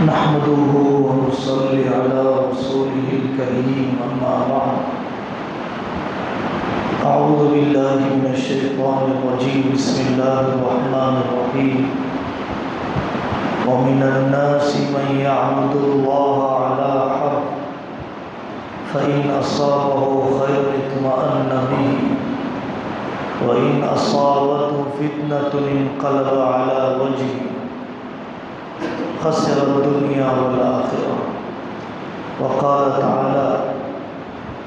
نحمده ونصلي على رسوله الكريم أما بعد أعوذ بالله من الشيطان الرجيم بسم الله الرحمن الرحيم ومن الناس من يعبد الله على حرف فإن أصابه خير اطمأن به وإن أصابته فتنة انقلب على وجهه خسر الدنيا والآخرة وقال تعالى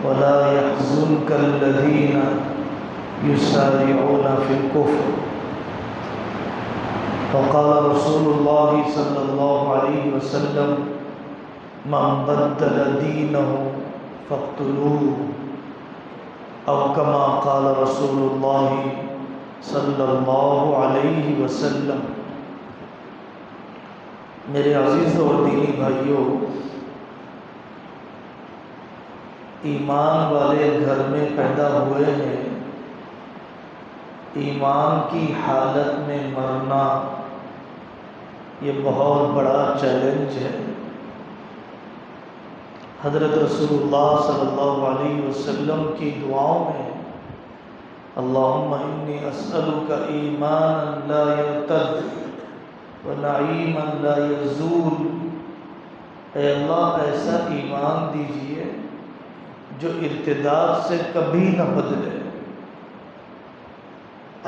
ولا يحزنك الذين يسارعون في الكفر وقال رسول الله صلى الله عليه وسلم من بدل دينه فاقتلوه أو كما قال رسول الله صلی اللہ علیہ وسلم۔ میرے عزیز اور دینی بھائیوں، ایمان والے گھر میں پیدا ہوئے ہیں، ایمان کی حالت میں مرنا یہ بہت بڑا چیلنج ہے۔ حضرت رسول اللہ صلی اللہ علیہ وسلم کی دعاؤں میں اللہم انی اسألک ایمانا لا یرتد ونعیما لا یزول، اے اللہ ایسا ایمان دیجئے جو ارتداد سے کبھی نہ بدلے۔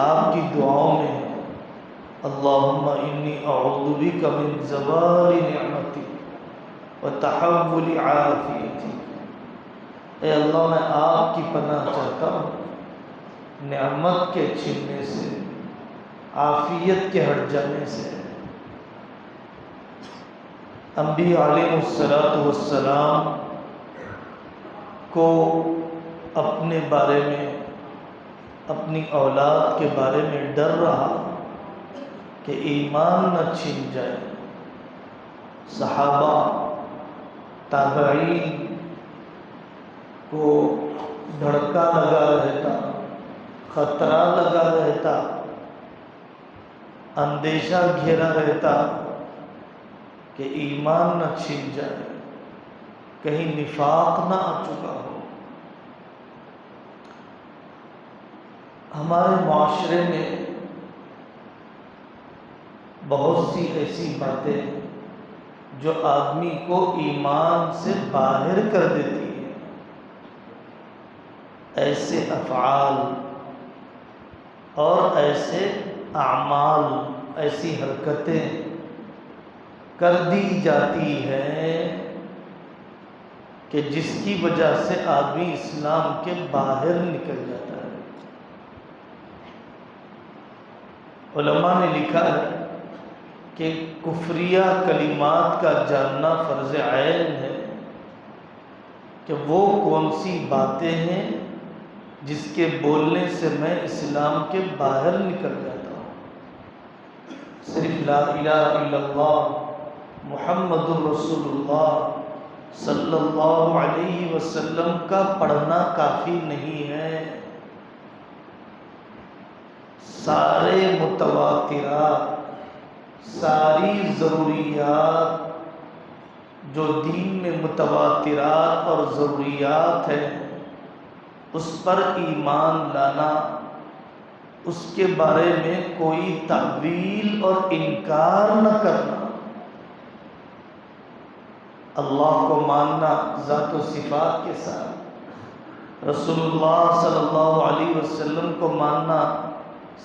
آپ کی دعاؤں میں اللہم انی اعوذ بک من زوال نعمتی وتحول عافیتی، اے اللہ میں آپ کی پناہ چاہتا ہوں نعمت کے چھننے سے، عافیت کے ہٹ جانے سے۔ انبیاء علیہ السلام کو اپنے بارے میں، اپنی اولاد کے بارے میں ڈر رہا کہ ایمان نہ چھن جائے۔ صحابہ تابعین کو دھڑکا لگا رہتا، خطرہ لگا رہتا، اندیشہ گھیرا رہتا کہ ایمان نہ چھن جائے، کہیں نفاق نہ آ چکا ہو۔ ہمارے معاشرے میں بہت سی ایسی باتیں جو آدمی کو ایمان سے باہر کر دیتی ہے، ایسے افعال اور ایسے اعمال، ایسی حرکتیں کر دی جاتی ہیں کہ جس کی وجہ سے آدمی اسلام کے باہر نکل جاتا ہے۔ علماء نے لکھا ہے کہ کفریہ کلمات کا جاننا فرض عین ہے کہ وہ کون سی باتیں ہیں جس کے بولنے سے میں اسلام کے باہر نکل جاتا ہوں۔ صرف لا الہ الا اللہ محمد الرسول اللہ صلی اللہ علیہ وسلم کا پڑھنا کافی نہیں ہے، سارے متواترات، ساری ضروریات جو دین میں متواترات اور ضروریات ہیں اس پر ایمان لانا، اس کے بارے میں کوئی تعویل اور انکار نہ کرنا، اللہ کو ماننا ذات و صفات کے ساتھ، رسول اللہ صلی اللہ علیہ وسلم کو ماننا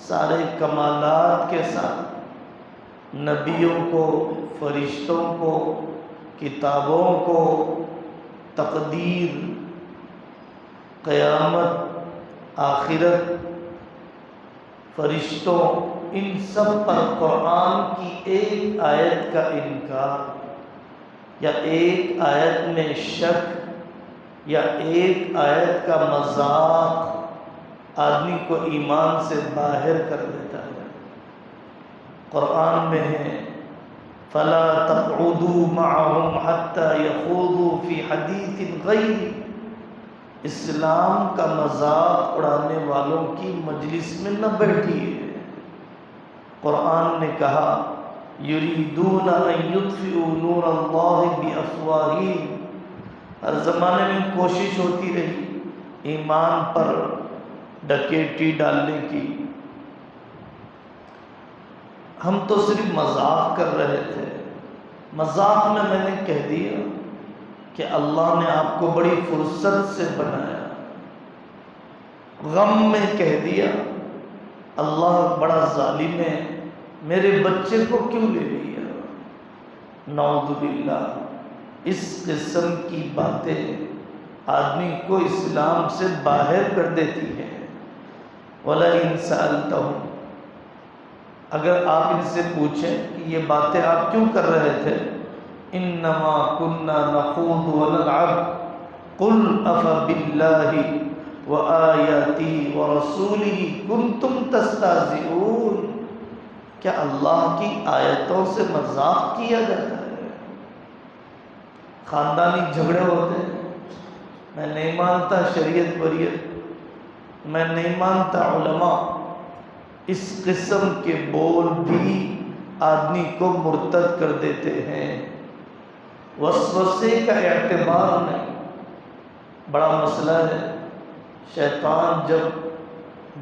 سارے کمالات کے ساتھ، نبیوں کو، فرشتوں کو، کتابوں کو، تقدیر، قیامت، آخرت، فرشتوں، ان سب پر قرآن کی ایک آیت کا انکار یا ایک آیت میں شک یا ایک آیت کا مذاق آدمی کو ایمان سے باہر کر دیتا ہے۔ قرآن میں ہے فَلَا تَقْعُدُوا مَعَهُمْ حَتَّى يَخُوضُوا فِي حَدِيثٍ غَيْرِهِ، اسلام کا مذاق اڑانے والوں کی مجلس میں نہ بیٹھیے۔ قرآن نے کہا یریدون ان یطفئوا نور اللہ بافواہہم، ہر زمانے میں کوشش ہوتی رہی ایمان پر ڈکیٹی ڈالنے کی۔ ہم تو صرف مذاق کر رہے تھے، مذاق میں نے کہہ دیا کہ اللہ نے آپ کو بڑی فرصت سے بنایا، غم میں کہہ دیا اللہ بڑا ظالم ہے، میرے بچے کو کیوں لے لیا؟ نعوذ باللہ، اس قسم کی باتیں آدمی کو اسلام سے باہر کر دیتی ہے۔ وَلَئِن سَأَلْتَهُمْ، اگر آپ ان سے پوچھیں کہ یہ باتیں آپ کیوں کر رہے تھے، انما كنا نخوض ونلعب قل افبالله وآیاته ورسوله کنتم تستہزئون، کیا اللہ کی آیتوں سے مذاق کیا جاتا ہے؟ خاندانی جھگڑے ہوتے ہیں، میں نہیں مانتا شریعت وریت، میں نہیں مانتا علماء، اس قسم کے بول بھی آدمی کو مرتد کر دیتے ہیں۔ وسوسے کا اعتبار نہیں، بڑا مسئلہ ہے۔ شیطان جب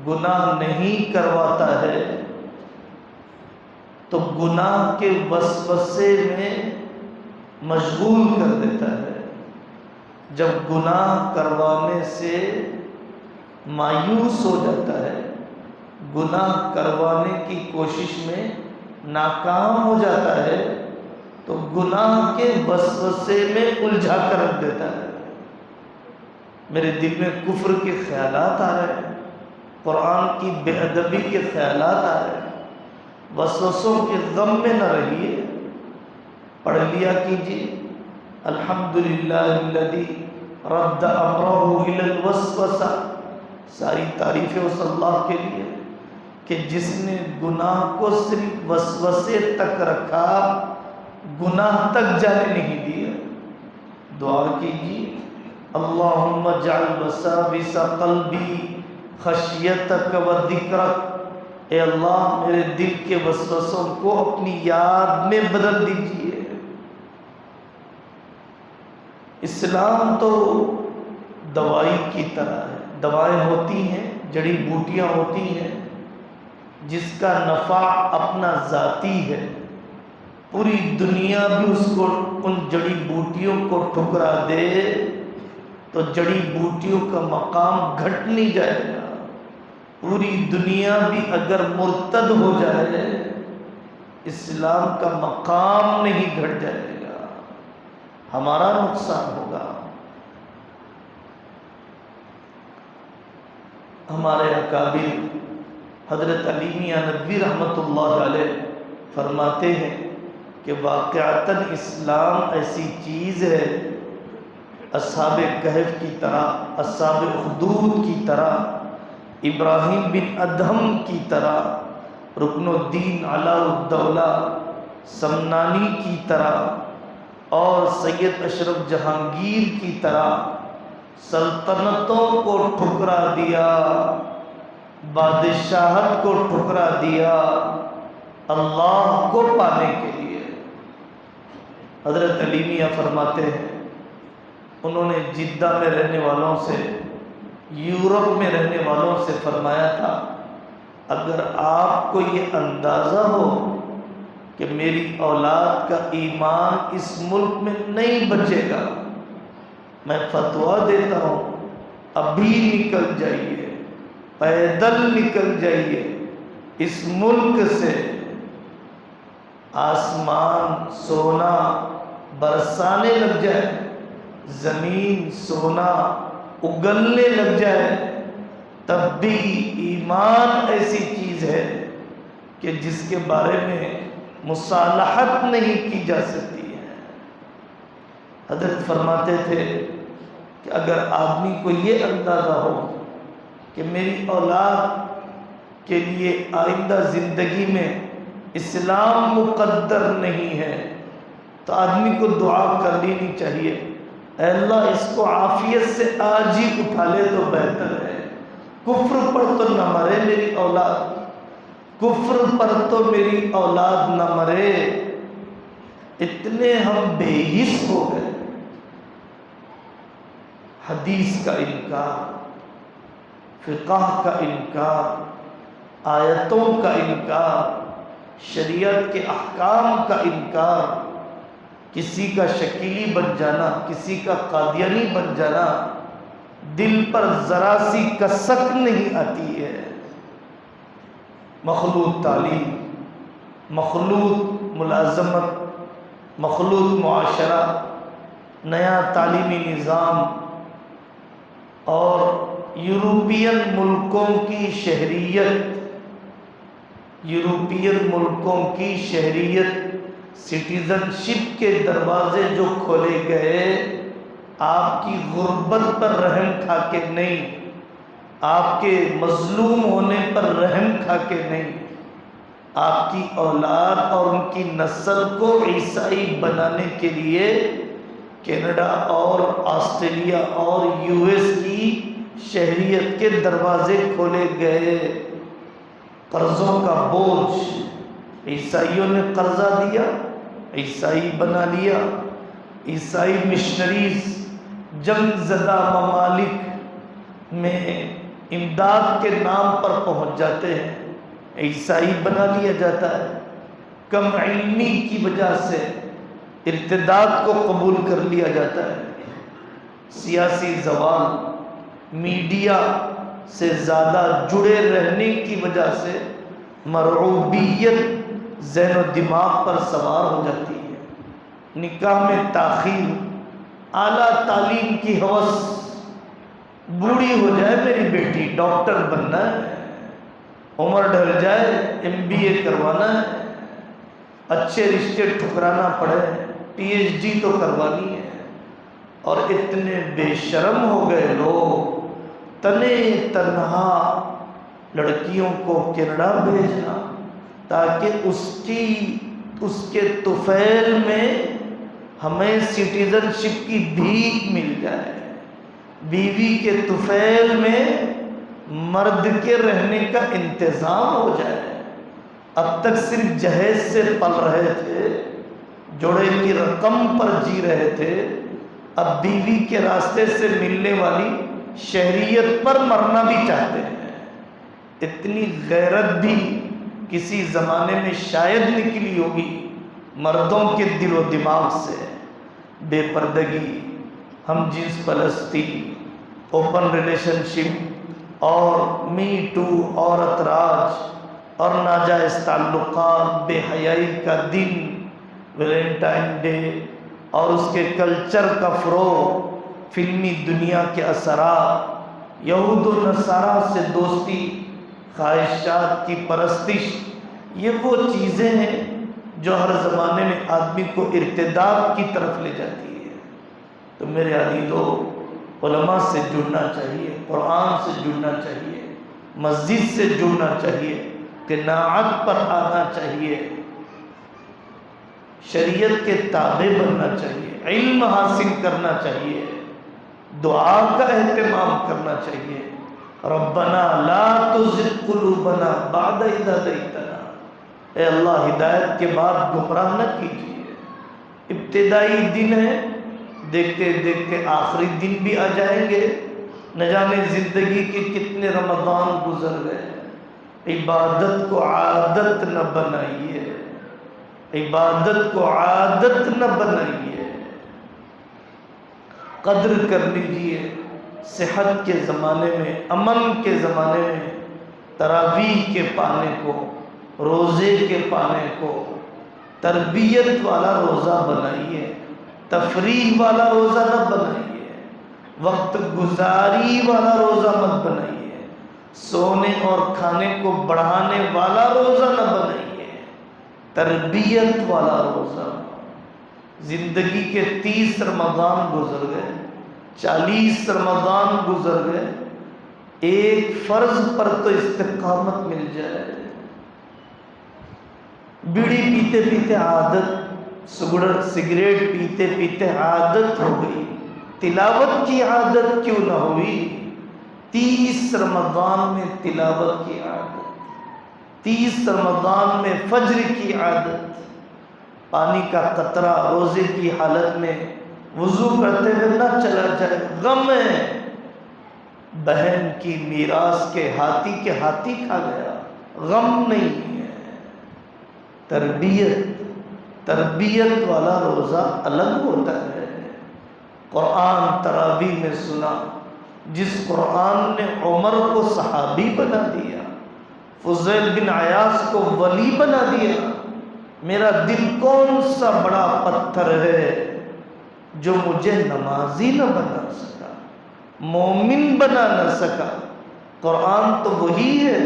گناہ نہیں کرواتا ہے تو گناہ کے وسوسے میں مشغول کر دیتا ہے، جب گناہ کروانے سے مایوس ہو جاتا ہے، گناہ کروانے کی کوشش میں ناکام ہو جاتا ہے تو گناہ کے وسوسے میں الجھا کر رکھ دیتا ہے۔ میرے دل میں کفر کے خیالات آ رہے ہیں، قرآن کی بے ادبی کے خیالات آ رہے ہیں، وسوسوں کے غم میں نہ رہیے، پڑھ لیا کیجیے الحمدللہ الذی رد امرہ الی الوسوسہ، ساری تعریفیں اس اللہ کے لیے کہ جس نے گناہ کو صرف وسوسے تک رکھا، گناہ تک جانے نہیں دیا۔ دعا کیجیے اللہم اجعل وساوس قلبی خشیتک و ذکرک، اے اللہ میرے دل کے وسوسوں کو اپنی یاد میں بدل دیجیے۔ اسلام تو دوائی کی طرح ہے، دوائیں ہوتی ہیں، جڑی بوٹیاں ہوتی ہیں جس کا نفع اپنا ذاتی ہے، پوری دنیا بھی اس کو ان جڑی بوٹیوں کو ٹھکرا دے تو جڑی بوٹیوں کا مقام گھٹ نہیں جائے گا، پوری دنیا بھی اگر مرتد ہو جائے اسلام کا مقام نہیں گھٹ جائے گا، ہمارا نقصان ہوگا۔ ہمارے اکابر حضرت علی میاں ندوی رحمۃ اللہ علیہ فرماتے ہیں کہ واقعتاً اسلام ایسی چیز ہے، اصحاب کہف کی طرح، اصحاب اخدود کی طرح، ابراہیم بن ادہم کی طرح، رکن الدین علاء الدولہ سمنانی کی طرح اور سید اشرف جہانگیر کی طرح سلطنتوں کو ٹھکرا دیا، بادشاہت کو ٹھکرا دیا اللہ کو پانے کے لیے۔ حضرت علی میاں فرماتے ہیں انہوں نے جدہ میں رہنے والوں سے، یورپ میں رہنے والوں سے فرمایا تھا اگر آپ کو یہ اندازہ ہو کہ میری اولاد کا ایمان اس ملک میں نہیں بچے گا، میں فتویٰ دیتا ہوں ابھی نکل جائیے، پیدل نکل جائیے اس ملک سے، آسمان سونا برسانے لگ جائے، زمین سونا اگلنے لگ جائے، تب بھی ایمان ایسی چیز ہے کہ جس کے بارے میں مصالحت نہیں کی جا سکتی ہے۔ حضرت فرماتے تھے کہ اگر آدمی کو یہ اندازہ ہو کہ میری اولاد کے لیے آئندہ زندگی میں اسلام مقدر نہیں ہے تو آدمی کو دعا کر لینی چاہیے، اے اللہ اس کو عافیت سے آج ہی اٹھا لے تو بہتر ہے، کفر پر تو نہ مرے میری اولاد، کفر پر تو میری اولاد نہ مرے، اتنے ہم بے حس ہو گئے۔ حدیث کا انکار، فقہ کا انکار، آیتوں کا انکار، شریعت کے احکام کا انکار، کسی کا شکیلی بن جانا، کسی کا قادیانی بن جانا، دل پر ذرا سی کسک نہیں آتی ہے۔ مخلوط تعلیم، مخلوط ملازمت، مخلوط معاشرہ، نیا تعلیمی نظام اور یورپین ملکوں کی شہریت، یورپین ملکوں کی شہریت، سٹیزن شپ کے دروازے جو کھولے گئے، آپ کی غربت پر رحم کھا کے نہیں، آپ کے مظلوم ہونے پر رحم کھا کے نہیں، آپ کی اولاد اور ان کی نسل کو عیسائی بنانے کے لیے کینیڈا اور آسٹریلیا اور یو ایس کی شہریت کے دروازے کھولے گئے۔ قرضوں کا بوجھ، عیسائیوں نے قرضہ دیا، عیسائی بنا لیا۔ عیسائی مشنریز جنگ زدہ ممالک میں امداد کے نام پر پہنچ جاتے ہیں، عیسائی بنا لیا جاتا ہے۔ کم علمی کی وجہ سے ارتداد کو قبول کر لیا جاتا ہے۔ سیاسی زوال، میڈیا سے زیادہ جڑے رہنے کی وجہ سے مرعوبیت ذہن و دماغ پر سوار ہو جاتی ہے۔ نکاح میں تاخیر، اعلیٰ تعلیم کی ہوس، بوڑھی ہو جائے میری بیٹی ڈاکٹر بننا ہے، عمر ڈھل جائے MBA کروانا ہے، اچھے رشتے ٹھکرانا پڑے، PhD تو کروانی ہے۔ اور اتنے بے شرم ہو گئے لوگ، تنے تنہا لڑکیوں کو کینیڈا بھیجنا تاکہ اس کے طفیل میں ہمیں سٹیزن شپ کی بھیک مل جائے، بیوی کے طفیل میں مرد کے رہنے کا انتظام ہو جائے۔ اب تک صرف جہیز سے پل رہے تھے، جوڑے کی رقم پر جی رہے تھے، اب بیوی کے راستے سے ملنے والی شہریت پر مرنا بھی چاہتے ہیں۔ اتنی غیرت بھی کسی زمانے میں شاید نکلی ہوگی مردوں کے دل و دماغ سے۔ بے پردگی، ہم جنس پرستی، اوپن ریلیشن شپ اور می ٹو، عورت راج اور ناجائز تعلقات، بے حیائی کا دن، ویلنٹائن ڈے اور اس کے کلچر کا فروغ، فلمی دنیا کے اثرات، یہود و نصارہ سے دوستی، خواہشات کی پرستش، یہ وہ چیزیں ہیں جو ہر زمانے میں آدمی کو ارتداد کی طرف لے جاتی ہے۔ تو میرے عزیزو، علماء سے جڑنا چاہیے، قرآن سے جڑنا چاہیے، مسجد سے جڑنا چاہیے، قناعت پر آنا چاہیے، شریعت کے تابع بننا چاہیے، علم حاصل کرنا چاہیے، دعا کا اہتمام کرنا چاہیے۔ ربنا لا تزغ قلوبنا بعد اذ ہدیتنا، اے اللہ ہدایت کے بعد گمراہ نہ کیجیے۔ ابتدائی دن ہے، دیکھتے دیکھتے آخری دن بھی آ جائیں گے، نہ جانے زندگی کے کتنے رمضان گزر گئے۔ عبادت کو عادت نہ بنائیے، عبادت کو عادت نہ بنائیے، قدر کر لیجیے۔ صحت کے زمانے میں، امن کے زمانے میں تراویح کے پانے کو، روزے کے پانے کو تربیت والا روزہ بنائیے، تفریح والا روزہ نہ بنائیے، وقت گزاری والا روزہ مت بنائیے، سونے اور کھانے کو بڑھانے والا روزہ نہ بنائیے، تربیت والا روزہ۔ زندگی کے 30 رمضان گزر گئے، 40 رمضان گزر گئے، ایک فرض پر تو استقامت مل جائے۔ بیڑی پیتے پیتے عادت، سگریٹ پیتے پیتے عادت ہو گئی، تلاوت کی عادت کیوں نہ ہوئی؟ 30 رمضان میں تلاوت کی عادت، 30 رمضان میں فجر کی عادت، پانی کا قطرہ روزے کی حالت میں وضو کرتے ہوئے نہ چلا جائے، غم ہے بہن کی میراث کے ہاتھی کھا گیا، غم نہیں ہے۔ تربیت والا روزہ الگ ہوتا ہے۔ قرآن تراویح میں سنا، جس قرآن نے عمر کو صحابی بنا دیا، فضیل بن عیاض کو ولی بنا دیا، میرا دل کون سا بڑا پتھر ہے جو مجھے نمازی نہ بنا سکا، مومن بنا نہ سکا۔ قرآن تو وہی ہے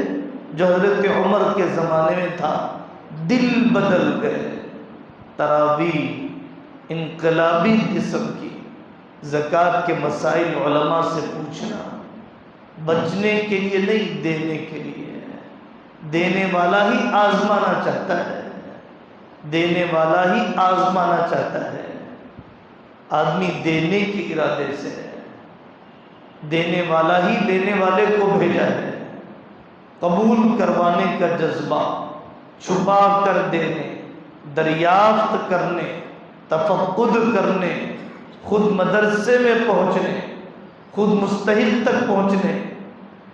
جو حضرت عمر کے زمانے میں تھا، دل بدل گئے۔ تراویح انقلابی قسم کی، زکوٰۃ کے مسائل علماء سے پوچھنا، بچنے کے لیے نہیں، دینے کے لیے۔ دینے والا ہی آزمانا چاہتا ہے، دینے والا ہی آزمانا چاہتا ہے۔ آدمی دینے کے ارادے سے ہے، دینے والا ہی دینے والے کو بھیجا ہے۔ قبول کروانے کا جذبہ، چھپا کر دینے، دریافت کرنے، تفقد کرنے، خود مدرسے میں پہنچنے، خود مستحق تک پہنچنے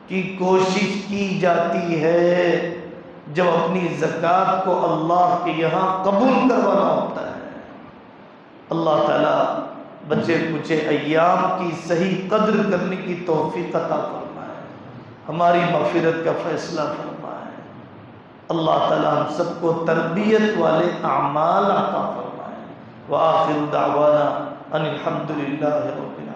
کی کوشش کی جاتی ہے جب اپنی زکوٰۃ کو اللہ کے یہاں قبول کروانا ہوتا ہے۔ اللہ تعالیٰ بچے کچے ایام کی صحیح قدر کرنے کی توفیق عطا فرمائے، ہماری مغفرت کا فیصلہ فرمائے۔ اللہ تعالیٰ ہم سب کو تربیت والے اعمال عطا فرمائے۔ وآخر دعوانا ان الحمد للہ رب العالمین۔